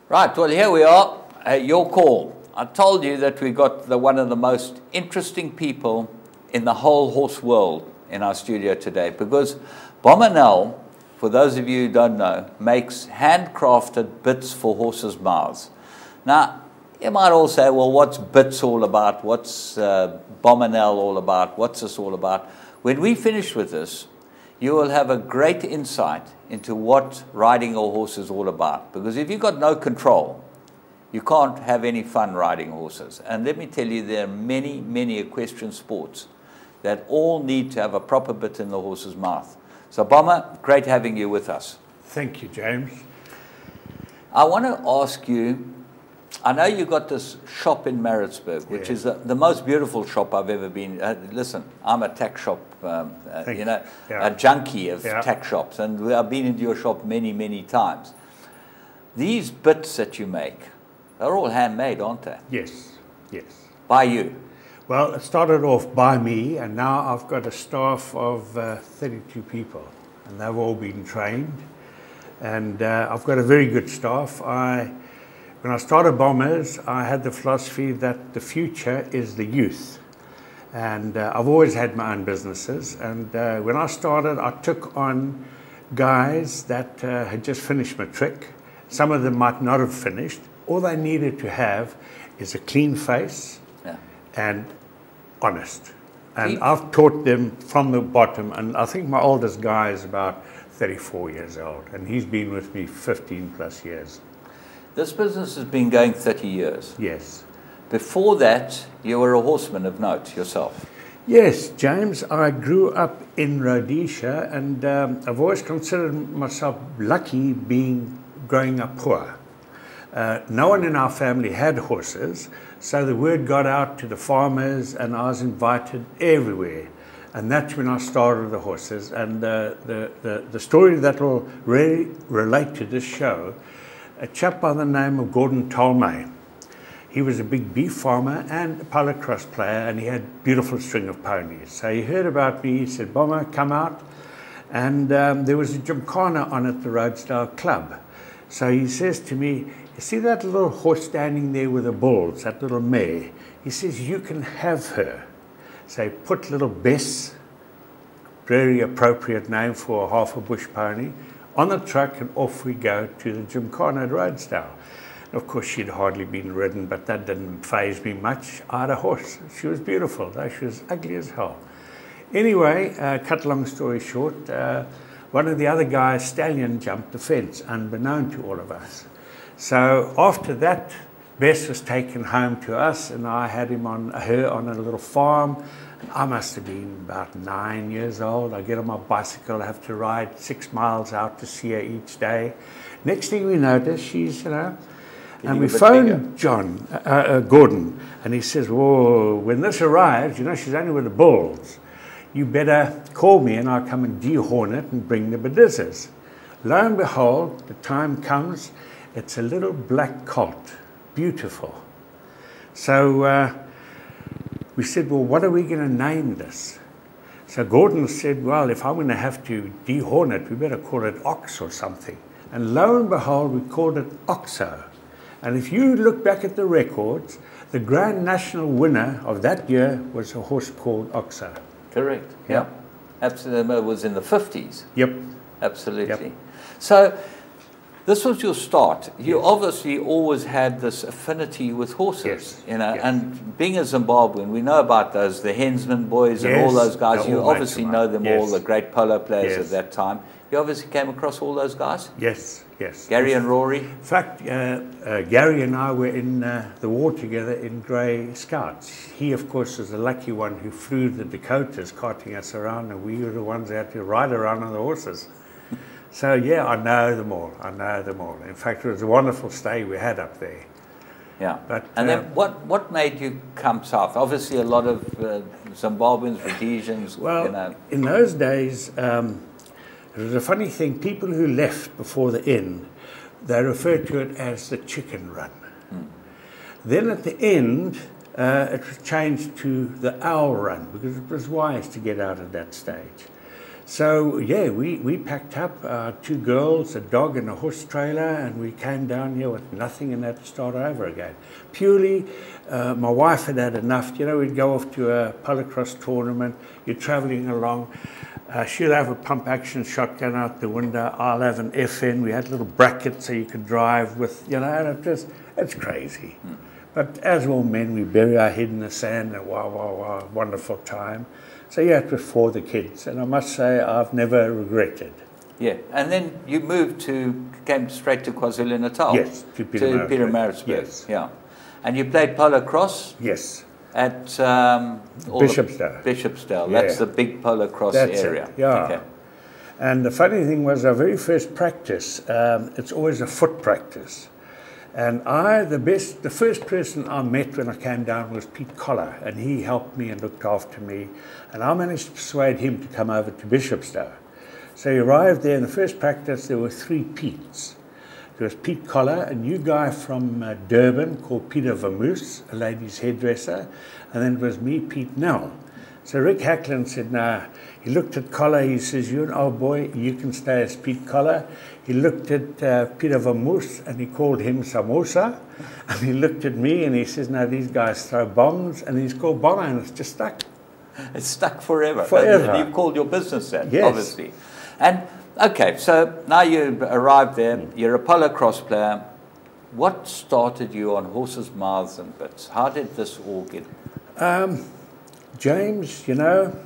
Right, well, here we are, your call. I told you that we got one of the most interesting people in the whole horse world in our studio today, because Bominell, for those of you who don't know, makes handcrafted bits for horses' mouths. Now, you might all say, well, what's bits all about? What's Bominell all about? What's this all about? When we finish with this, you will have a great insight into what riding a horse is all about. Because if you've got no control, you can't have any fun riding horses. And let me tell you, there are many, many equestrian sports that all need to have a proper bit in the horse's mouth. So, Bomber, great having you with us. Thank you, James. I want to ask you, I know you got this shop in Maritzburg, which is the most beautiful shop I've ever been. Listen, I'm a tack shop, a junkie of tack shops, and I've been into your shop many, many times. These bits that you make, they're all handmade, aren't they? Yes, yes. By you? Well, it started off by me, and now I've got a staff of 32 people, and they've all been trained. And I've got a very good staff. When I started Bombers, I had the philosophy that the future is the youth. And I've always had my own businesses. And when I started, I took on guys that had just finished matric. Some of them might not have finished. All they needed to have is a clean face and honest. And I've taught them from the bottom. And I think my oldest guy is about 34 years old. And he's been with me 15 plus years. This business has been going 30 years. Yes. Before that, you were a horseman of note yourself. Yes, James. I grew up in Rhodesia, and I've always considered myself lucky growing up poor. No one in our family had horses, so the word got out to the farmers, and I was invited everywhere. And that's when I started the horses. And the story that will really relate to this show, a chap by the name of Gordon Tolmay. He was a big beef farmer and a polocrosse player, and he had a beautiful string of ponies. So he heard about me, he said, Bomber, come out. And there was a gymkhana on at the Roadstyle Club. So he says to me, you see that little horse standing there with the bulls, that little mare? He says, you can have her. So he put little Bess, very appropriate name for a half a bush pony, on the truck, and off we go to the gymkhana at Roadstyle. Of course, she'd hardly been ridden, but that didn't faze me much. I had a horse. She was beautiful, though she was ugly as hell. Anyway, cut long story short, one of the other guys, Stallion, jumped the fence, unbeknown to all of us. So after that Bess was taken home to us, and I had her on a little farm. I must have been about 9 years old. I get on my bicycle, I have to ride 6 miles out to see her each day. Next thing we notice, she's, you know, and we phoned Gordon, and he says, whoa, when this arrives, you know, she's only with the bulls. You better call me and I'll come and dehorn it and bring the Bedizzers. Lo and behold, the time comes, it's a little black colt, beautiful. So we said, well, what are we going to name this? So Gordon said, well, if I'm going to have to dehorn it, we better call it Ox or something. And lo and behold, we called it Oxo. And if you look back at the records, the Grand National winner of that year was a horse called Oxo. Correct. Yeah. Absolutely. It was in the 50s. Yep. Absolutely. Yep. So this was your start. You obviously always had this affinity with horses, you know, and being a Zimbabwean, we know about those, the Hensman boys and all those guys. You obviously know them all, the great polo players of that time. You obviously came across all those guys? Yes, yes. Gary and Rory? In fact, Gary and I were in the war together in Grey Scouts. He, of course, was the lucky one who flew the Dakotas, carting us around, and we were the ones that had to ride around on the horses. So, yeah, I know them all. I know them all. In fact, it was a wonderful stay we had up there. Yeah. But, and then what made you come south? Obviously, a lot of Zimbabweans, Rhodesians, well, you know. In those days, it was a funny thing. People who left before the end, they referred to it as the chicken run. Then at the end, it was changed to the owl run because it was wise to get out at that stage. So, yeah, we packed up 2 girls, a dog and a horse trailer, and we came down here with nothing and had to start over again. Purely, my wife had had enough. You know, we'd go off to a polocross tournament, you're traveling along, she'll have a pump-action shotgun out the window, I'll have an FN. We had little brackets so you could drive with, you know, and it's crazy. But as all men, we bury our head in the sand, and wow, wonderful time. So yeah, it was for the kids, and I must say I've never regretted. Yeah, and then you came straight to KwaZulu-Natal. Yes, to Pietermaritzburg. Yes, yeah. And you played polo cross. Yes. At Bishopsdale. Bishopsdale. Yeah. That's the big polo cross area. Yeah. Okay. And the funny thing was, our very first practice, it's always a foot practice. And the first person I met when I came down was Pete Collar, and he helped me and looked after me. And I managed to persuade him to come over to Bishopsdale. So he arrived there in the first practice. There were 3 Petes. There was Pete Collar, a new guy from Durban called Peter Vermoes, a ladies' hairdresser. And then it was me, Pete Nell. So Rick Hackland said, nah. He looked at Collar, he says, you're an old boy, you can stay as Pete Collar. He looked at Peter Vermoes and he called him Samosa. And he looked at me and he says, no, these guys throw bombs. And he's called Bomber, and it's just stuck. It's stuck forever. Forever. And you've called your business that, yes. Obviously. And, okay, so now you arrived there, you're a polo cross player. What started you on horses, mouths and bits? How did this all get? James, you know,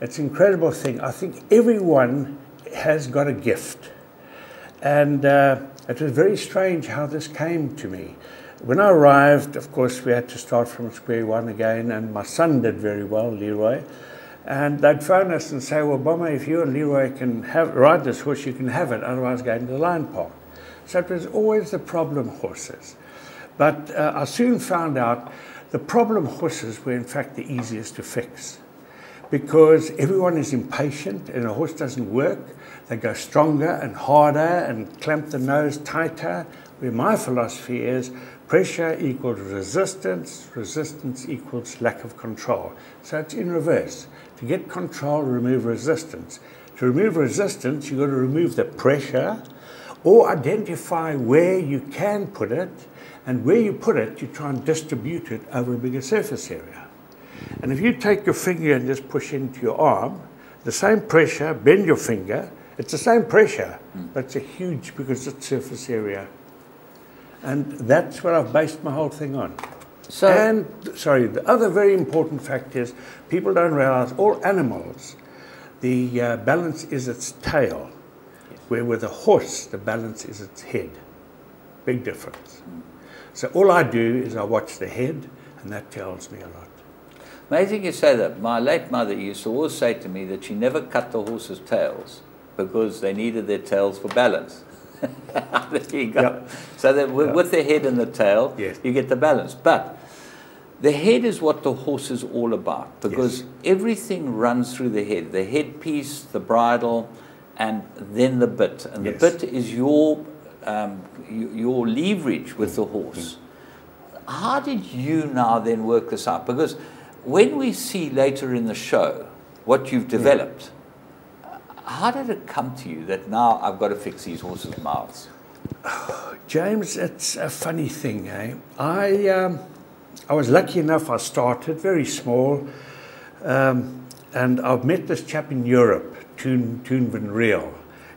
it's an incredible thing. I think everyone has got a gift. And it was very strange how this came to me. When I arrived, of course, we had to start from square one again, and my son did very well, Leroy. And they'd phone us and say, well, Bomber, if you and Leroy can ride this horse, you can have it, otherwise go into the Lion Park. So it was always the problem horses. But I soon found out the problem horses were, in fact, the easiest to fix. Because everyone is impatient and a horse doesn't work. They go stronger and harder and clamp the nose tighter. Where my philosophy is pressure equals resistance, resistance equals lack of control. So it's in reverse. To get control, remove resistance. To remove resistance, you've got to remove the pressure or identify where you can put it, and where you put it, you try and distribute it over a bigger surface area. And if you take your finger and just push into your arm, the same pressure, bend your finger, it's the same pressure, but it's a huge, because it's surface area. And that's what I've based my whole thing on. So, and, sorry, the other very important fact is, people don't realize, all animals, the balance is its tail, where with a horse, the balance is its head. Big difference. So all I do is I watch the head, and that tells me a lot. Amazing you say that. My late mother used to always say to me that she never cut the horses' tails because they needed their tails for balance. There you go. Yep. So that with the head and the tail, Yes. you get the balance. But the head is what the horse is all about, because everything runs through the headpiece, the bridle, and then the bit. And the bit is your leverage with the horse. How did you now then work this out? Because when we see later in the show what you've developed, how did it come to you that now I've got to fix these horses' mouths? James, it's a funny thing, eh? I was lucky enough, I started very small, and I've met this chap in Europe, Toon van Riel,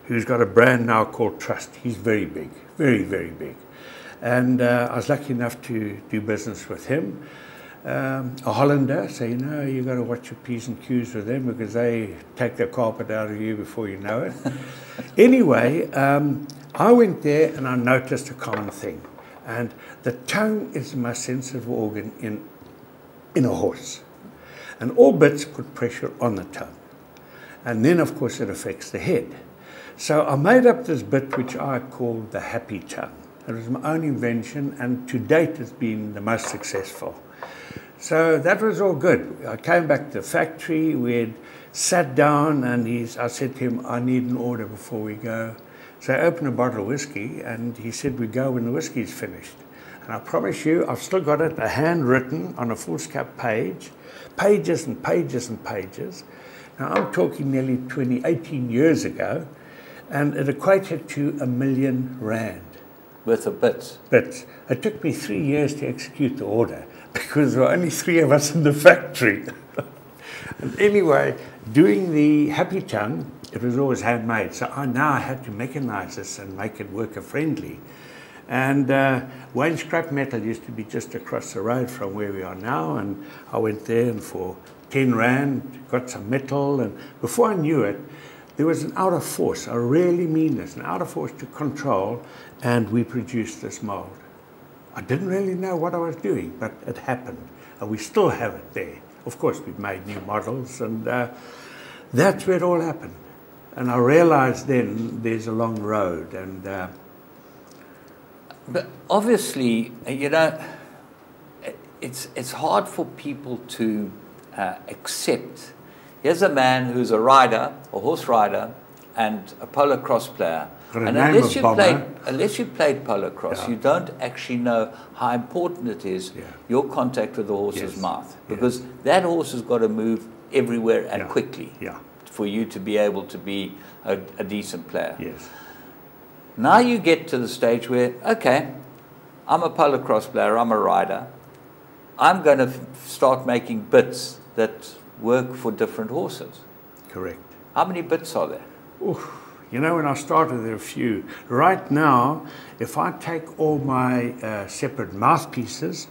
who's got a brand now called Trust. He's very big, very, very big. And I was lucky enough to do business with him. A Hollander, so you've got to watch your P's and Q's with them because they take the carpet out of you before you know it. Anyway, I went there and I noticed a common thing. And the tongue is the most sensitive organ in a horse. And all bits put pressure on the tongue. And then, of course, it affects the head. So I made up this bit which I called the happy tongue. It was my own invention, and to date has been the most successful. So that was all good. I came back to the factory, we had sat down, and I said to him, I need an order before we go. So I opened a bottle of whiskey, and he said, we go when the whiskey's finished. And I promise you, I've still got it, handwritten on a foolscap page, pages and pages and pages. Now I'm talking nearly 18 years ago, and it equated to R1 million. Worth of bits? Bits. It took me 3 years to execute the order, because there were only 3 of us in the factory. And anyway, doing the happy tongue, it was always handmade. So I now had to mechanize this and make it worker-friendly. And Wayne Scrap Metal used to be just across the road from where we are now. And I went there and for 10 Rand, got some metal. And before I knew it, there was an outer force. I really mean this, an outer force to control. And we produced this mold. I didn't really know what I was doing, but it happened. And we still have it there. Of course, we've made new models, and that's where it all happened. And I realized then there's a long road. And but obviously, it's hard for people to accept. Here's a man who's a rider, a horse rider, and a polo cross player. And unless you played polo cross, you don't actually know how important it is, your contact with the horse's mouth. Because that horse has got to move everywhere and quickly for you to be able to be a decent player. Yes. Now you get to the stage where, okay, I'm a polo cross player, I'm a rider. I'm going to start making bits that work for different horses. Correct. How many bits are there? Oof. You know, when I started, there were a few. Right now, if I take all my separate mouthpieces,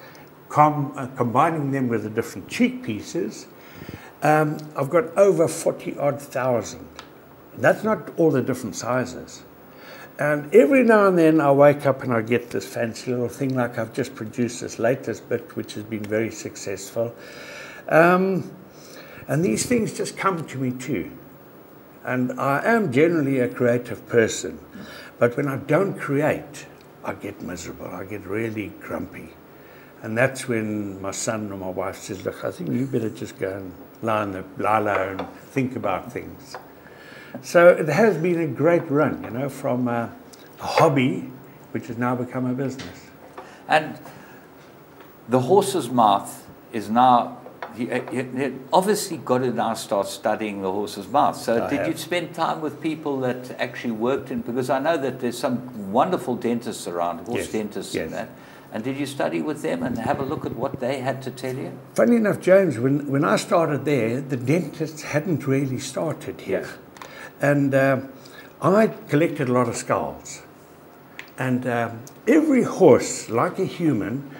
combining them with the different cheek pieces, I've got over 40-odd thousand. That's not all the different sizes. And every now and then I wake up and I get this fancy little thing, like I've just produced this latest bit, which has been very successful. And these things just come to me too. And I am generally a creative person, but when I don't create, I get miserable, I get really grumpy. And that's when my son or my wife says, look, I think you better just go and lie low and think about things. So it has been a great run, from a hobby, which has now become a business. And the horse's mouth is now, you obviously got to now start studying the horse's mouth. So did you spend time with people that actually worked in, because I know that there's some wonderful dentists around, horse dentists and that. And did you study with them and have a look at what they had to tell you? Funny enough, James, when I started there, the dentists hadn't really started here. And I collected a lot of skulls. And every horse, like a human,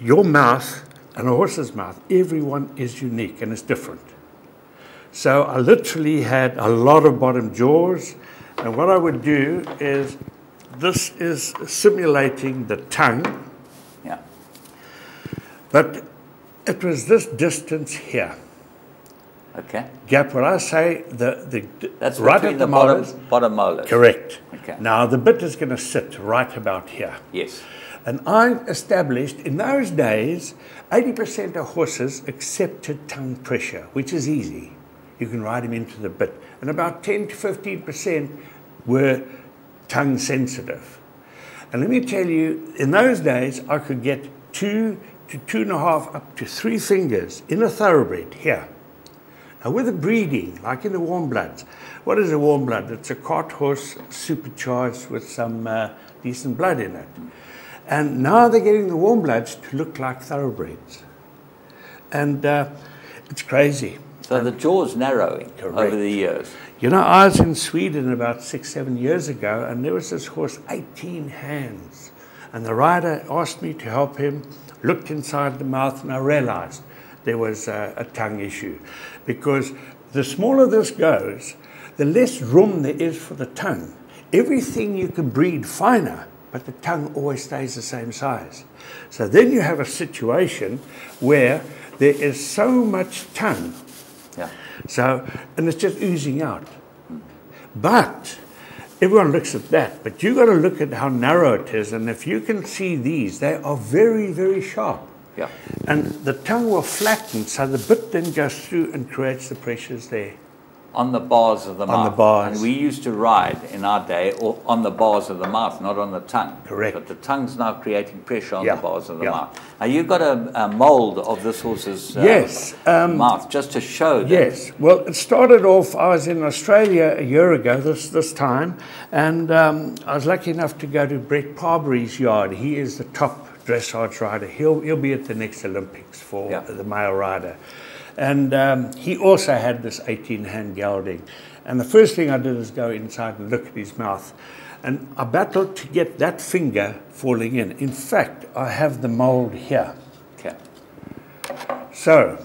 your mouth and a horse's mouth, everyone is unique and it's different. So I literally had a lot of bottom jaws. And what I would do is, this is simulating the tongue. Yeah. But it was this distance here. Okay. Gap, what I say, That's right between at the molars. bottom molars. Correct. Okay. Now the bit is going to sit right about here. Yes. And I established, in those days, 80% of horses accepted tongue pressure, which is easy. You can ride him into the bit. And about 10 to 15% were tongue sensitive. And let me tell you, in those days, I could get 2 to 2.5 up to 3 fingers in a thoroughbred here. Now with the breeding, like in the warm bloods, what is a warm blood? It's a cart horse supercharged with some decent blood in it. And now they're getting the warm bloods to look like thoroughbreds. And it's crazy. So the jaw's narrowing Correct. over the years. You know, I was in Sweden about 6-7 years ago, and there was this horse, 18 hands. And the rider asked me to help him, looked inside the mouth, and I realized there was a tongue issue. Because the smaller this goes, the less room there is for the tongue. Everything you can breed finer, but the tongue always stays the same size. So then you have a situation where there is so much tongue. Yeah. So, and it's just oozing out. But everyone looks at that, but you've got to look at how narrow it is. And if you can see these, they are very, very sharp. Yeah. And the tongue will flatten, so the bit then goes through and creates the pressures there. On the bars of the mouth. On the bars. And we used to ride in our day on the bars of the mouth, not on the tongue. Correct. But the tongue's now creating pressure on Yeah. the bars of the Yeah. mouth. Now you've got a mold of this horse's Yes. mouth, just to show that. Yes. Well, it started off, I was in Australia a year ago, this time, and I was lucky enough to go to Brett Parbury's yard. He is the top dressage rider. He'll be at the next Olympics for the male rider. And he also had this 18-hand gelding. And the first thing I did is go inside and look at his mouth. And I battled to get that finger falling in. In fact, I have the mold here. Okay. So,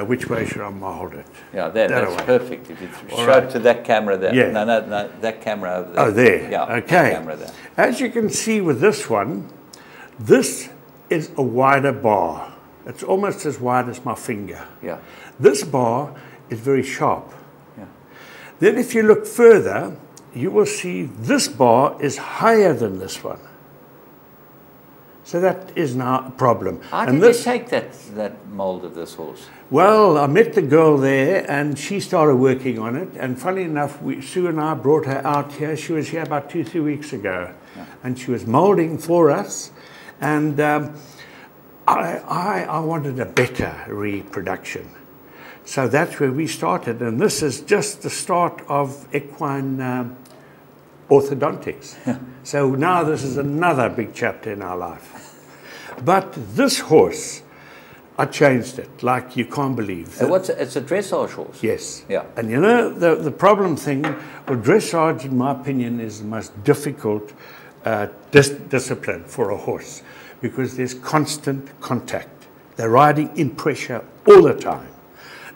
which way should I mold it? Yeah, that's way. perfect. If you show right. it to that camera there. Yeah. No, that camera over there. Oh, there. Yeah, Okay. that camera there. As you can see with this one, this is a wider bar. It's almost as wide as my finger. Yeah. This bar is very sharp. Yeah. Then if you look further, you will see this bar is higher than this one. So that is now a problem. How did you take that mold of this horse? Well, I met the girl there and she started working on it. And funny enough, Sue and I brought her out here. She was here about 2-3 weeks ago. Yeah. And she was molding for us. And I wanted a better reproduction. So that's where we started. And this is just the start of equine orthodontics. So now this is another big chapter in our life. But this horse, I changed it like you can't believe. It's a dressage horse. Yes. Yeah. And you know, the problem thing, well, dressage, in my opinion, is the most difficult discipline for a horse because there's constant contact. They're riding in pressure all the time.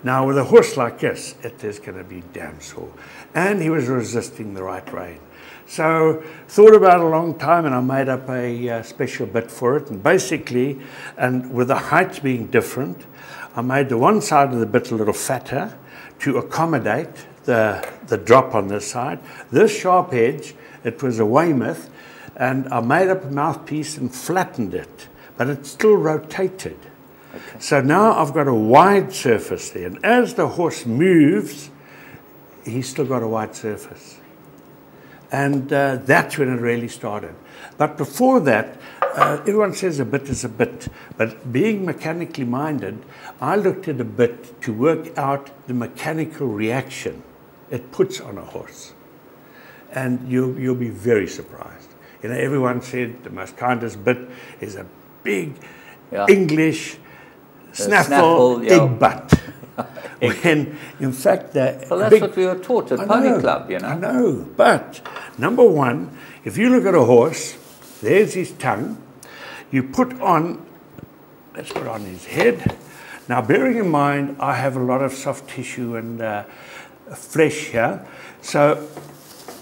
Now, with a horse like this, it is going to be damn sore. And he was resisting the right rein. So, thought about it a long time, and I made up a special bit for it. And basically, and with the heights being different, I made the one side of the bit a little fatter to accommodate the drop on this side. This sharp edge, it was a Weymouth, and I made up a mouthpiece and flattened it, but it still rotated. Okay. So now I've got a wide surface there, and as the horse moves, he's still got a wide surface. And that's when it really started. But before that, everyone says a bit is a bit, but being mechanically minded, I looked at a bit to work out the mechanical reaction it puts on a horse. And you'll be very surprised. You know, everyone said the most kindest bit is a big English snaffle egg butt. When, in fact, well, that's what we were taught at Pony Club, you know. I know, but number one, if you look at a horse, there's his tongue. You put on, let's put on his head. Now, bearing in mind, I have a lot of soft tissue and flesh here, so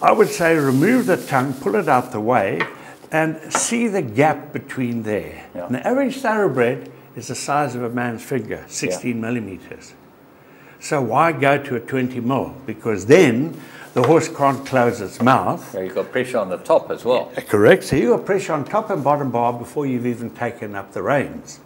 I would say remove the tongue, pull it out the way, and see the gap between there. Yeah. An average thoroughbred is the size of a man's finger, 16 millimeters. So why go to a 20 mil? Because then the horse can't close its mouth. Yeah, you've got pressure on the top as well. Correct. So you've got pressure on top and bottom bar before you've even taken up the reins.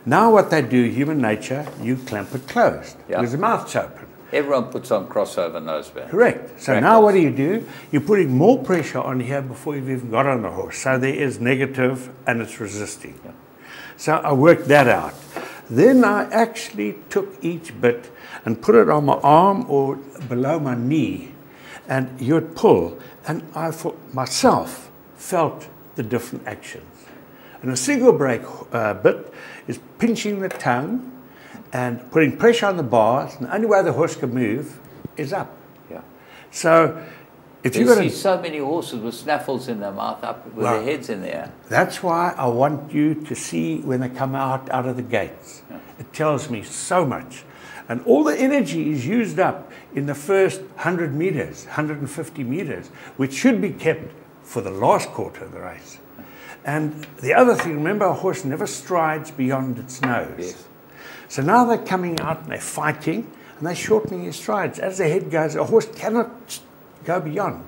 Now what they do, human nature, you clamp it closed because the mouth's open. Everyone puts on crossover nosebands. Correct. So now what do? You're putting more pressure on here before you've even got on the horse. So there is negative and it's resisting. Yeah. So I worked that out. Then I actually took each bit and put it on my arm or below my knee, and you would pull. And I, for myself, felt the different actions. And a single brake bit is pinching the tongue and putting pressure on the bars, and the only way the horse can move is up. Yeah. So if you see so many horses with snaffles in their mouth, up with their heads in the air. That's why I want you to see when they come out of the gates. Yeah. It tells me so much. And all the energy is used up in the first 100 meters, 150 meters, which should be kept for the last quarter of the race. And the other thing, remember, a horse never strides beyond its nose. Yes. So now they're coming out and they're fighting and they're shortening their strides. As the head goes, a horse cannot go beyond.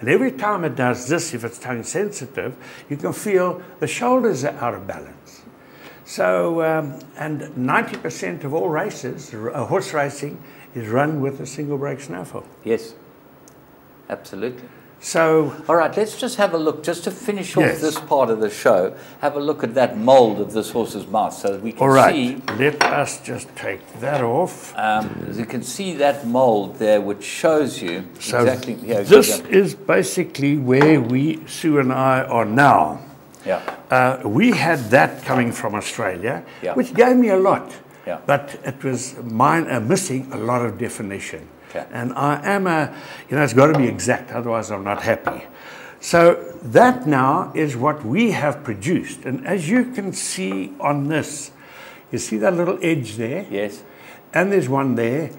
And every time it does this, if it's tongue sensitive, you can feel the shoulders are out of balance. So, and 90% of all races, horse racing, is run with a single brake snaffle. Yes, absolutely. So, all right, let's just have a look, just to finish off this part of the show, have a look at that mold of this horse's mouth so that we can see. Let us just take that off. As you can see that mold there, which shows you exactly. Yeah, this is basically where Sue and I are now. Yeah. We had that coming from Australia, which gave me a lot, but it was missing a lot of definition. Okay. And I am it's got to be exact, otherwise I'm not happy. So that now is what we have produced. And as you can see on this, you see that little edge there? Yes. And there's one there.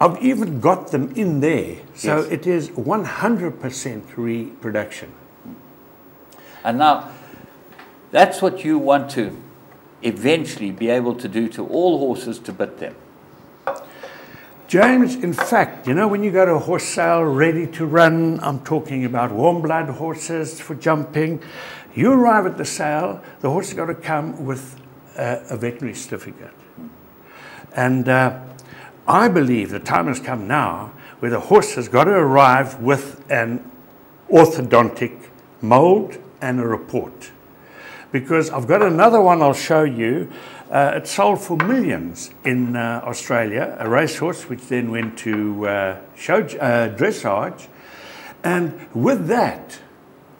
I've even got them in there. So it is 100% reproduction. And now, that's what you want to eventually be able to do to all horses to bit them. James, in fact, you know, when you go to a horse sale ready to run, I'm talking about warm blood horses for jumping. You arrive at the sale, the horse has got to come with a veterinary certificate. And I believe the time has come now where the horse has got to arrive with an orthodontic mold and a report. Because I've got another one I'll show you. It sold for millions in Australia, a racehorse which then went to dressage. And with that,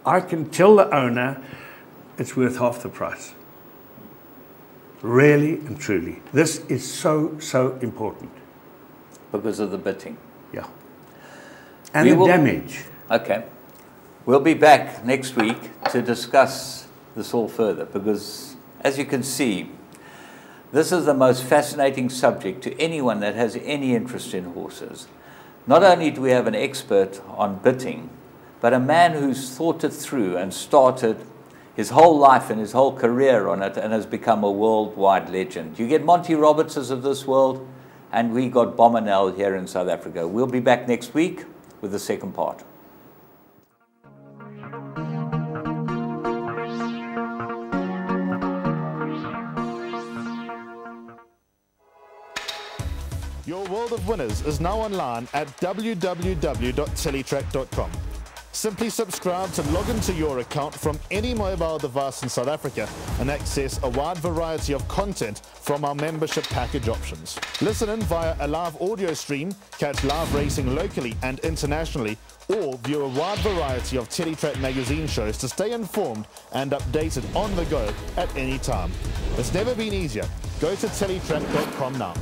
I can tell the owner it's worth half the price. Really and truly. This is so, so important. Because of the bitting. Yeah. And the damage. Okay. We'll be back next week to discuss this all further, because as you can see, this is the most fascinating subject to anyone that has any interest in horses. Not only do we have an expert on bitting, but a man who's thought it through and started his whole life and his whole career on it and has become a worldwide legend. You get Monty Robertses of this world, and we got Bominell here in South Africa. We'll be back next week with the second part. Your world of winners is now online at www.teletrack.com. Simply subscribe to log into your account from any mobile device in South Africa and access a wide variety of content from our membership package options. Listen in via a live audio stream, catch live racing locally and internationally, or view a wide variety of Teletrack magazine shows to stay informed and updated on the go at any time. It's never been easier. Go to teletrack.com now.